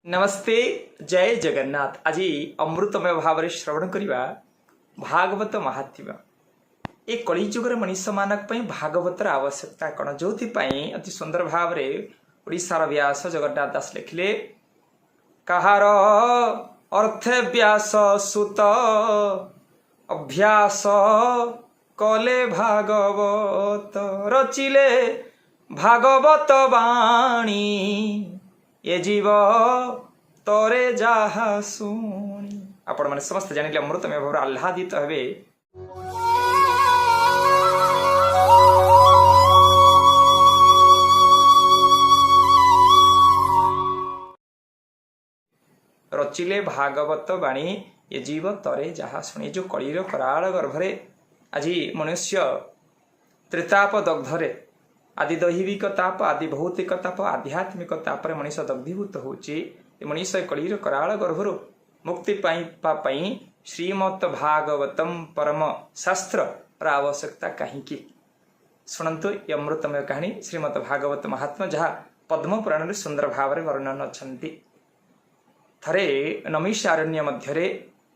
नमस्ते जय जगन्नाथ। आज अमृतमय भाव में श्रवण करवा भागवत महात्म्य। ये कलिजुगर मनीष मानक भागवतर आवश्यकता कौन जो अति सुंदर भाव में ओडिशार व्यास जगन्नाथ दास लिखिले कहार अर्थ व्यास सुत अभ्यास कले भागवत रचिले भागवत वाणी ये जीव तोरे जहा शुणी। आपण माने समस्त जानिले अमृतमय भाव आह्लादित हेबे। रचिले भागवत वाणी ये जीव तोरे जहा शुणी। जो कलिर कराल गर्भरे आज मनुष्य त्रिताप दग्धरे आदि दैविक ताप आदि भौतिक ताप आध्यात्मिक ताप मनीष दग्धीभूत होची। मनीष कलिर कराल गर्भर मुक्ति पाई श्रीमद भागवतम परम शास्त्र आवश्यकता कहीं शुणु। ये अमृतमय कहानी श्रीमद भागवत महात्मा जहाँ पद्म पुराण सुंदर भाव में वर्णन अच्छी। थरे नमीशारण्य मध्य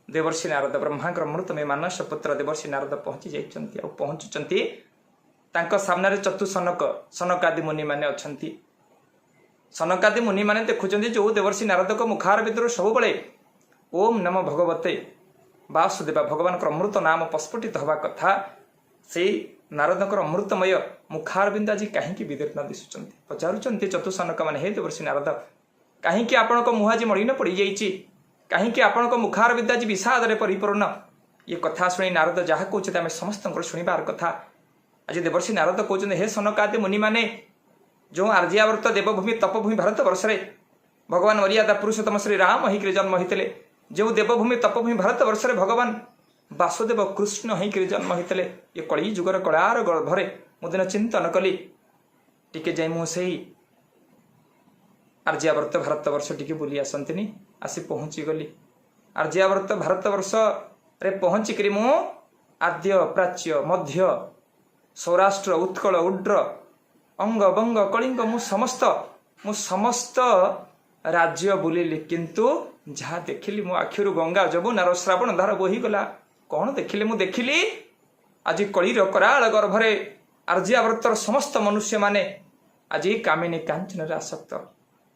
देवर्षि नारद ब्रह्मांकर अमृतमय मानस पुत्र देवर्षि नारद पहुंची जाइछन्ति। पहुंचुचन्ति तांको सामने चतु सनकादि मुनि माने अछंती। सनकादि मुनि माने देखुचंती जो देवर्षि नारद को मुखार भितर सब बळे ओम नमो भगवते वासुदेव भगवान अमृत नाम प्रस्फुटित हवा कथा से नारद अमृतमय मुखार बिंदा जी कहीं विदीर्ण दिशुचंती। पचारुचंती चतु सनक माने हे देवर्षि नारद कहीं आपण को मुहाजी मलिन पड़ जाइए, कहीं आपण को मुखार विद्या जी विषाद परिपूर्ण। ये कथा शुणी नारद जहाँ कहते आम समस्त शुणवार कथा। आज देवर्षि नारद कहते हे सनकादि मुनि माने जो आर्यावर्त देवभूमि तपभूमि भारत वर्ष भगवान मर्यादा पुरुषोत्तम श्री राम ही जन्म होते। जो देवभूमि तपभूमि भारत वर्ष भगवान वासुदेव कृष्ण ही जन्म होते। ये कली जुगर कलार गर्भरे मुदिन चिंतन कली टिके जाई मुझे आर्यावर्त भारत वर्ष टी बुली आसती आसी पहुँची गली। आर्यावर्त भारत वर्ष रे पहुँचिक मु आद्य प्राच्य मध्य सौराष्ट्र उत्कल उड्र अंग बंग कलिंग मु समस्त राज्य बुलिली। किंतु जहाँ देखिली मो आखिरु गंगा जमुनार श्रावण धार बोहीगला। कौन देखिली मु देखिली आज कलिर कराल गर्भरे आर्यावर्तर समस्त मनुष्य माने आज कामिनी कांचन आसक्त।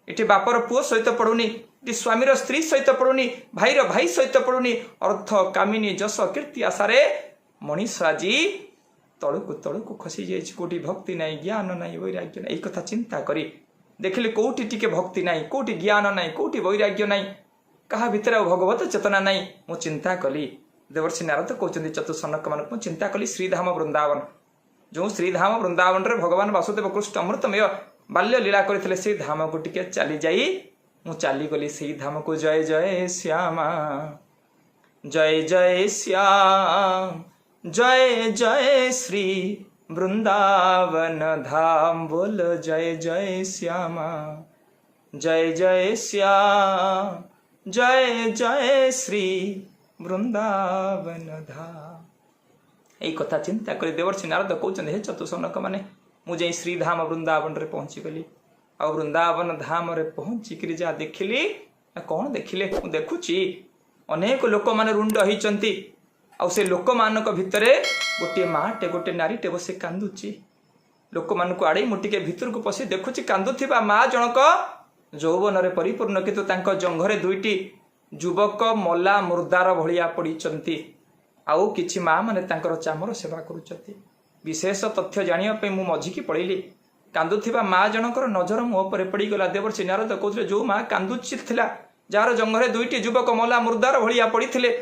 इटी बापर पुओ सहित पड़ुनी, इटी स्वामीर स्त्री सहित पड़ुनी, भाईर भाई सहित पड़ुनी। अर्थ कामिनी जस कीर्ति आशारे मनीष आज तलू खसी जाइए। कोटी भक्ति नाई ज्ञान नाई वैराग्य नाई। कथा चिंता करी देखिले कोटी टिके भक्ति नाई, कोटी ज्ञान नाई, कोटी वैराग्य नाई, कहा भितर भगवत चेतना नाई। मु चिंता कली देवर्षि नारद कहते चतुसनक मान मु चिंता कली श्रीधाम वृंदावन। जो श्रीधाम वृंदावन रे भगवान वासुदेव कृष्ण अमृतमय बाल्य लीला करथिले से धाम को टिके चली जाई मु चली गली से धाम को। जय जय श्यामा जय जय श्याम जय जय श्री वृंदावन धाम। बोल जय जय श्यामा जय जय श्याम जय जय श्री वृंदावन धाम। यही कथा चिंता कर देवर्षि नारद कहते हे चतुसनक माने मु जाई श्रीधाम वृंदावन रे पहुंची गली। आ वृंदावन धाम रे पहुंची जा देखिली कौन देखिले मु देखुची अनेक लोक माने रुंड होइचंती। आ से लोक मानक भितरे गोटे माटे गोटे नारीटे बसे कांदुची। लोक मानक आड़े मुटिके भितर को पशि देखुची कांदुथिबा मा जनक यौवन रे परिपूर्ण। किंतु तांको जंघरे दुईटी युवक मला मुर्दार भलिया पड़ीचंती। आउ किछि मा माने तांकर चामर सेवा करूचंती। विशेष तथ्य जानिया पे मु मझिकी पड़ेली। कांदुथिबा मा जनकर नजर मो पर पड़ी गला। देवर्षि नारद कहते जो मा कांदुची थिला जार जंघरे दुईटी युवक मला मुर्दार भलिया पड़ीथिले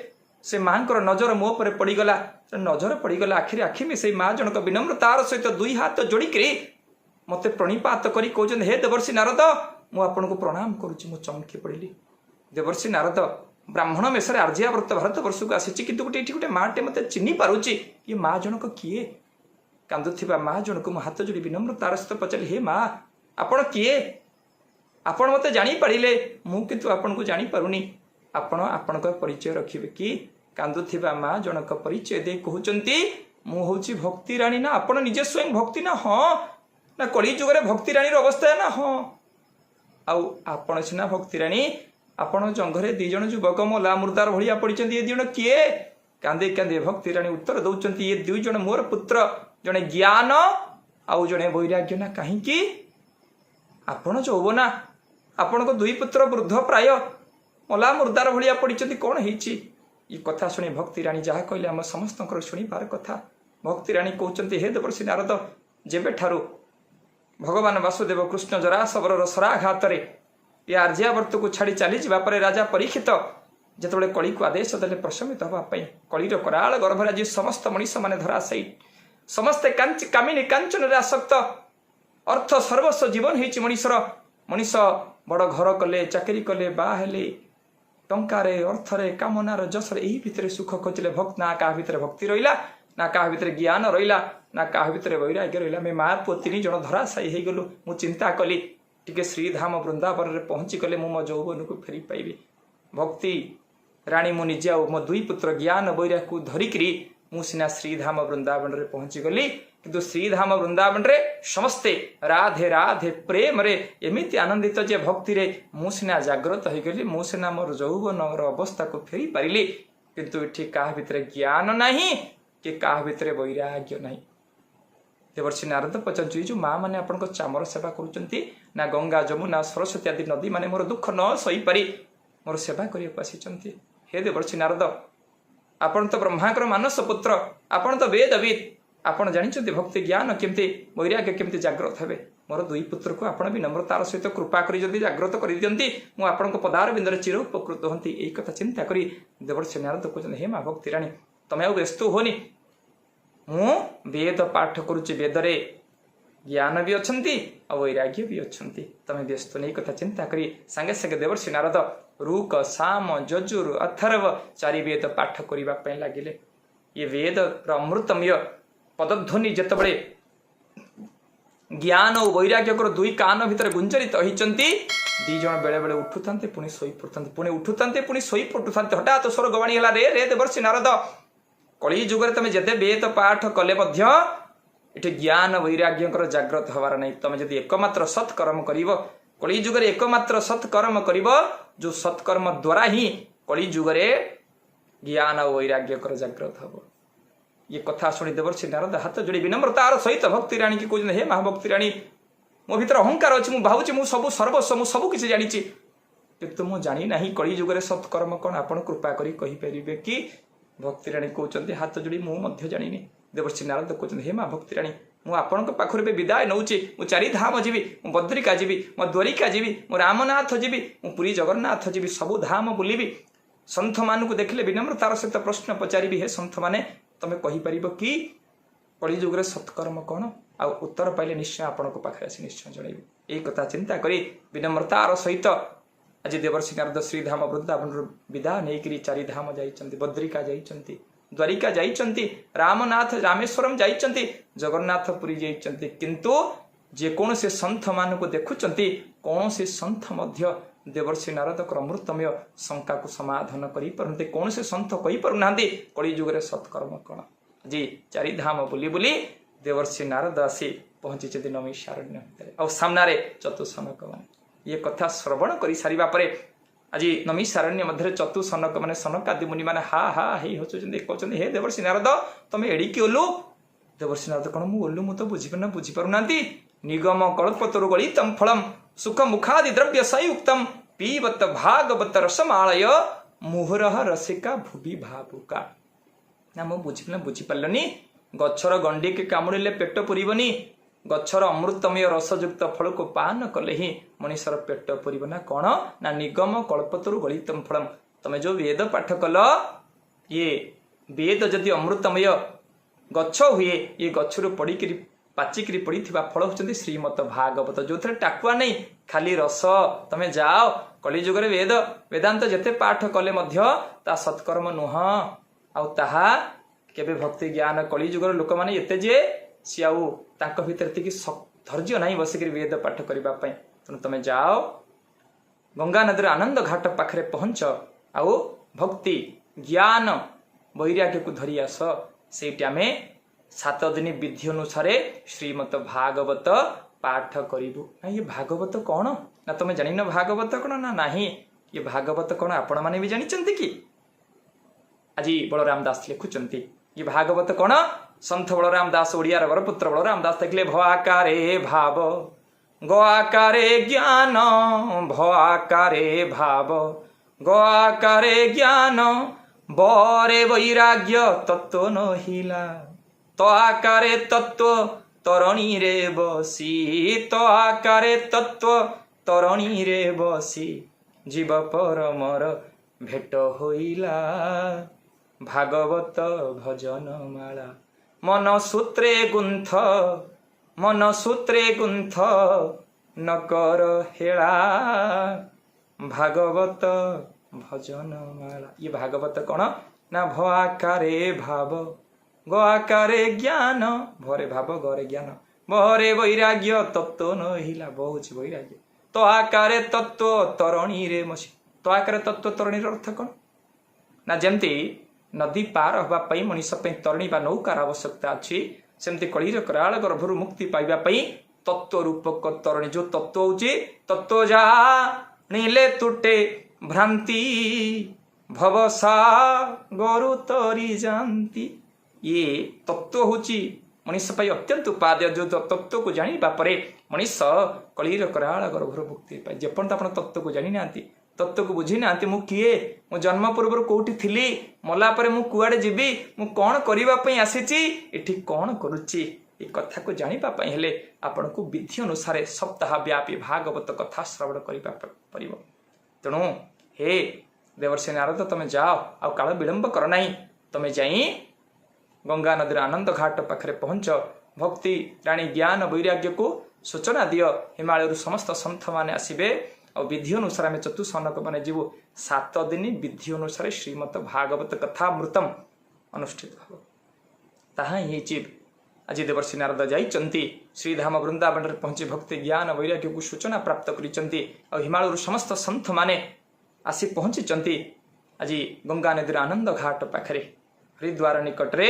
से मांकर नजर मो पर पड़ीगला। नजर पड़ीगला आखिरी आखि में से माँ जनक विनम्रतार सहित दुई हाथ जोड़िक मते प्रणिपात करी कहते हे देवर्षि नारद मु आपन को प्रणाम करुच्ची। मु चमकी पड़ी। देवर्षि नारद ब्राह्मण मेषर आर्यावर्त भारत वर्ष को आसी कि गोटे माटे मत चिन्ह पारुची ये माँ जनक किए। कांदुथिबा माँ जनक मु हाथ जोड़ी विनम्रतार सहित पचारि हे माँ आपण किए? आपण मते जानी पारिले मु किंतु आपण को जानी पारुनी। आपण आपणक परिचय रखिबे कि? कांदुथिबा माँ जनक परिचय दे कहउचंती मु होची भक्ति राणी ना आपण निजे स्वयं भक्ति ना। हाँ ना कली जुगरे भक्ति राणी अवस्था है ना। हाँ आपण सिना भक्तिराणी आपण जंघरे दी जण युवक मला मुर्दार भलिया पड़िचंती। ये दी जण किए कांदे कांदे भक्तिराणी उत्तर दौचंती ये दुई जण मोर पुत्र जणे ज्ञान आउ जणे वैराग्य ना कहीं आपण यौवना आपण को दुई पुत्र वृद्ध प्राय मला मुर्दार भलिया पड़िचंती कौन ହେଇଛି। ये कथा शुणी भक्तिराणी जहाँ कहले आम समस्त शुणिबार कथा। भक्तिराणी कहते हे देवर्षि नारद जेबे ठारू भगवान वासुदेव कृष्ण जरासवर सराघात ये आर्यावर्त को छाड़ी चली जावापर राजा परीक्षित जिते कली को आदेश देले प्रशमित हाँपाई कलीर कराल गर्भरे आज समस्त मनीष मैंने धराशायी समस्ते कामिनी कांचन आसक्त अर्थ सर्वस्व जीवन होती मनीषर मनीष बड़ घर कले चाकरी कले बाहेले टंकारे अर्थरे कामनार जसरे यही भितर सुख खोजिले भक्त ना क्या भितर भक्ति रहा ना क्या भितर ज्ञान रहा ना क्या भितर वैराग्य रहा मे माँ पुओ 3 जण धराशायी हो गलु। मु चिंता कली टिके श्रीधाम वृंदावन में पहुँची गले मो यौवन को फेरी पाइबी। भक्ति राणी मु निजे आ मो 2 पुत्र ज्ञान वैराग्य को धरिकी मुसीना श्रीधाम वृंदावन में पहुँची गली किंतु श्रीधाम वृंदावन रे समस्ते राधे राधे प्रेम रे एमिति आनंदित जे भक्ति रे मुसीना जागृत हो गली मुसीना मोर यौवन अवस्था को फेरी पारिली किंतु इठी क्या भितर ज्ञान नहीं कि क्या भितर वैराग्य नहीं। देवर्षि नारद पचार जो माँ मैंने आपण चामर सेवा करुँच ना गंगा जमुना सरस्वती आदि नदी माने मोर दुख न सही पारि मोर सेवा करने हे देवर्षि नारद आपण तो ब्रह्माकर मानस पुत्र आपण तो वेदविद आपण जानते भक्ति ज्ञान केमती वैराग्य केमती जागृत हे मोर 2 पुत्र को आपण विनम्रतार सहित कृपा करी जदि जागृत कर दियंती मु आपण पदार बिंदर चिर उपकृत होती यही कथा चिंता करी देवर्षि नारद कहते हे माँ भक्ति राणी तमें आ व्यस्त होनी मु वेद पाठ करुच्ची वेदरे ज्ञान भी अच्छी और वैराग्य भी अच्छी तमें व्यस्त नहीं कथा चिंता करी सांगे सांगे देवर्षि नारद रूक साम यजुर अथर्व 4 वेद पाठ करने लगिले। ये वेद अमृतमय पदध्वनि जितेबले ज्ञान और वैराग्य 2 कान भितर गुंजरित होती 2 जण बेले बेले उठुता पुणी शोई पड़ता पुणी उठुता पुणी शोई पड़ुता हठात स्वर्गवाणी है रे रे देवर्षि नारद कली जुगे तुम जिते वेद पाठ कले इटे ज्ञान वैराग्य जागृत हबार नहीं तुम जब एकमात्र सत्कर्म कर कली जुगे एकमात्र सत्कर्म कर जो सत्कर्म द्वारा ही कली जुगे ज्ञान और वैराग्य जागृत हम। ये कथा शुणी देवर्षि नारद हाथ जोड़ी विनम्रतार सहित भक्ति राणी की कहते हे महाभक्ति राणी मो भीतर अहंकार अच्छी मुझे भावुँ मु सब सर्वस्व मु सब किसी जानी कितु मु जानी ना कली जुगे सत्कर्म कौन आप कृपा करें कि भक्ति राणी कहते हाथ जोड़ी मुझे जानी देवर्षि नारद कहते हे माँ भक्ति राणी मु आपण पाखर विदाय नौची मु 4 धाम जीवी मु बद्रिका जीवी मो द्वारिका जीवी मु रामनाथ जीवी मु पुरी जगन्नाथ जीवी सबु धाम बुलबी सन्थ मान को देखले विनम्रतार सहित प्रश्न पचारि हे सन्थ माने तमें कहीपर कि कली जुगे सत्कर्म कौन आ उत्तर पाइले निश्चय आपण पाखे आसी निश्चय जनइबी। यही कथा चिंता करी विनम्रतार सहित आज देवर्षि नारद श्रीधाम वृंदावन विदा नहीं 4 धाम जाइछन्ति बद्रिका जाइछन्ति द्वारिका जाइछन्ति रामनाथ रामेश्वरम जाइछन्ति जगन्नाथपुरी जाइछन्ति किंतु जेकोसी सन्थ मान को देखुचन्ति कौन से सन्थ मध्य देवर्षि नारद अमृतमय शंका को समाधान कर कौन से सन्थ कही पारना कली जुगे सत्कर्म कौन जी 4 धाम बुली बुली देवर्षि नारद आसी पहुंची नमीशारण्य आ सामने चतुसनक मैंने ये कथा श्रवण कर सारा पर आज नमीशारण्य मध्य चतुसनक मैंने सनकादि मुनि मैंने हा हा हे कहते हे देवर्षि नारद तुम एड़िकी ओलु देवर्षि नारद कौन मु ओलु मु तो बुझीपारना निगम कल्पतरु गलितम फलम सुख मुखादि द्रव्य संयुक्तम पीबत भागवत रसमालय मुहुरह रसिका भुवि भावुका ना मु बुझीपारलनी गछर गंडी के कामुड़े पेट पुरबनी गछर अमृतमय रसयुक्त फल को पान कले ही मनीषर पेट पुरब ना कौन ना निगम कल्पतरु गलितम फलम तुम जो वेद पाठ कल ये वेद जदि अमृतमय गछ हुए ये गछरु पड़ी पाचिकी पड़ी फल होती श्रीमत भागवत जो थे टाकुआ नहीं खाली रस तमें जाओ कली जुगे वेद वेदांत जिते पाठ कले ता सत्कर्म नुह आहा केबे भक्ति ज्ञान कली जुगर लोक मैंने एते जे सी आउ भीतर धैर्य नहीं बसिक वेद पाठ करने तेणु तुम जाओ गंगा नदी आनंद घाट पाखे पहुंच आउ भक्ति ज्ञान वैराग्य को धरी आस से 7 दिन विधि अनुसार श्रीमत भागवत पाठ करिबु ना ये भागवत कौन ना तुम जानिन भागवत कौन ना नहीं ये भागवत कौन आपण माने भी जानिचंती कि आज बलराम दास लिखुचंती ये भागवत कौन संत बलराम दास ओडियार वरपुत्र बलराम दास लिखले भ आकारे भाव ग आकारे ज्ञान भ आकारे भाव ग आकारे ज्ञान बरे वैराग्य तत्व नहिला तो आकारे तत्व तरुणी रे बसी तो आकारे तत्व तरुणी रे बसी जीव परमर भेट होइला भागवत भजन माला मन सूत्रे गुंथ न कर हेला भागवत भजन माला ये भागवत कौन ना भ आकारे भाव ग आकारे ज्ञान भरे भाव गरे ज्ञान बहरे वैराग्य तत्व नहिला बहुत वैराग्य तो आकारे तत्व तरुणी रे मसी तो आकारे तत्व तरुणी अर्थ कौन ना जमती नदी पार होगा मनीष तरुणी बा नौकार आवश्यकता अच्छी सेमती कलिर कराल गर्भर मुक्ति पाइबा तत्व रूपक तरुणी जो तत्व होची तत्व जा नीले तुटे भ्रांति भवसा गरु तरी जानती ये तत्व होची मनीष अत्यंत उपादेय जो तत्व को जानिबा परे मनीष कलिर कराल गर्भर मुक्ति पाए जेपर्यंत आपण तत्व को जानी नांती तत्व को बुझी ना मु किए मो जन्म पूर्व कौटी थी मला परे मु कुआडे जीवी मु कौन करने आसी एठी कौन करुच्ची ये कथा को जानिबा पई हेले आपण को विधि अनुसार सप्ताह व्यापी भागवत कथा श्रवण करिबा परिबो तेणु हे देवर्षि नारद तमे जाओ आ काल विलंब कर नाही तमे जाई गंगा नदी आनंद घाट पाखरे पहुंच भक्ति राणी ज्ञान वैराग्य को सूचना दियो हिमालय समस्त संत माने आसीबे और विधि अनुसार आम चतुसनक मैंने जीवु 7 दिन विधि अनुसार श्रीमद भागवत कथा मृतम अनुष्ठित हो आज देवर्षि नारद जाइचंती श्रीधाम वृंदावन में पहुंची भक्ति ज्ञान वैराग्य को सूचना प्राप्त करिचंती और हिमालय समस्त संत माने आसी पहुंची आज गंगा नदी आनंद घाट पाखरे हरिद्वार निकटरे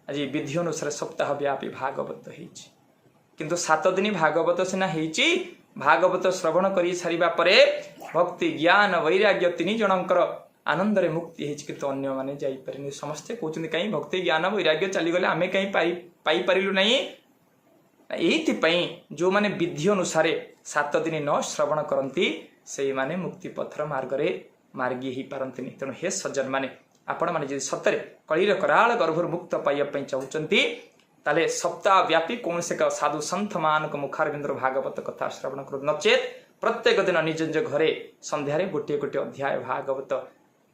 आज विधि अनुसार सप्ताह व्यापी भागवत होइछि किंतु 7 दिन भागवत सिना होइछि भागवत श्रवण कर सारिबा परे भक्ति ज्ञान वैराग्य 3 जनकर आनंद रे मुक्ति है कि अन्य माने जाई परिनी समस्ते कहउछन कहीं भक्ति ज्ञान वैराग्य चली गले आमे कहीं पाई परिलु नहीं एथि पई जो माने विधि अनुसार 7 दिन न श्रवण करंती से माने मुक्ति पथर मार्ग रे मार्गी ही पारंतिनी तेणु हे सज्जन माने आपण माने जे सतरे कलिर कराल गर्भर मुक्त पाइया पई चाहुचंती ताले सप्ताह व्यापी कौन से साधु संत मान मुखारविंद्र भागवत कथा श्रवण कर नचेत प्रत्येक दिन निज निज घरे संध्यारे गोटे गोटे अध्याय भागवत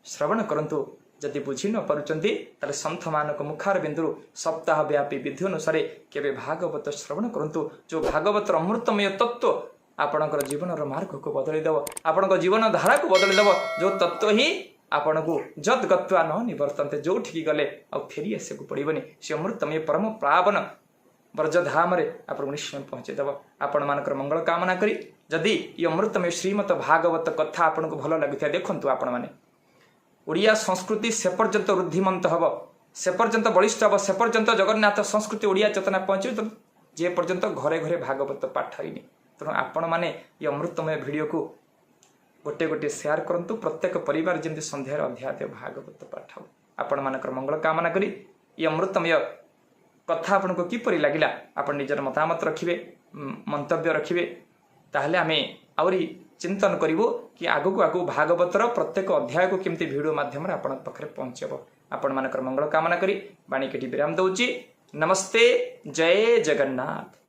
श्रवण करंतु जदि बुझी न पारुचंती ताले संत मान मुखारविंद्रु सप्ताह व्यापी विधि अनुसार केबे भागवत श्रवण करंतु जो भागवत अमृतमय तत्व आपणकर जीवन मार्ग को बदली देव आपण जीवन धारा को बदली देव जो तत्व ही आपण को जद गत्वा न निवर्तन्ते जो ठीक गले आ फेरी आसे को पड़िबनी से अमृतमय परम पावन ब्रजधाम रे आपण निश्चय पहुंचे देव आपण मानकर मंगल कामना करी जदि ये अमृतमय श्रीमद भागवत कथा आपण को भलो लागिथा देखंतु आपण माने ओडिया संस्कृति से पर्यंत वृद्धिमंत हब से पर्यंत बलिष्ठ हब से पर्यंत जगन्नाथ संस्कृति ओडिया चेतना पहुंचे तो जे पर्यंत घरे घरे भागवत पाठ हइनी तेणु आपण माने ये अमृतमय वीडियो को गोटे गोटे शेयर करंतु प्रत्येक परिवार जमी संध्यार अध्याय भागवत पाठ आपण मानकर मंगल कामना करी ये अमृतमय कथा आपण को किपरि लागिला आपण निजर मतामत रखिबे मंतव्य रखिबे ताहले आमे आउरी चिंतन करिवो कि आगु को आगु भागवतर प्रत्येक अध्याय को केमती वीडियो माध्यम रे आपण पाखरे पहुंचबो आपण मानकर मंगल कामना करी बाणी केटी विराम दउची नमस्ते जय जगन्नाथ।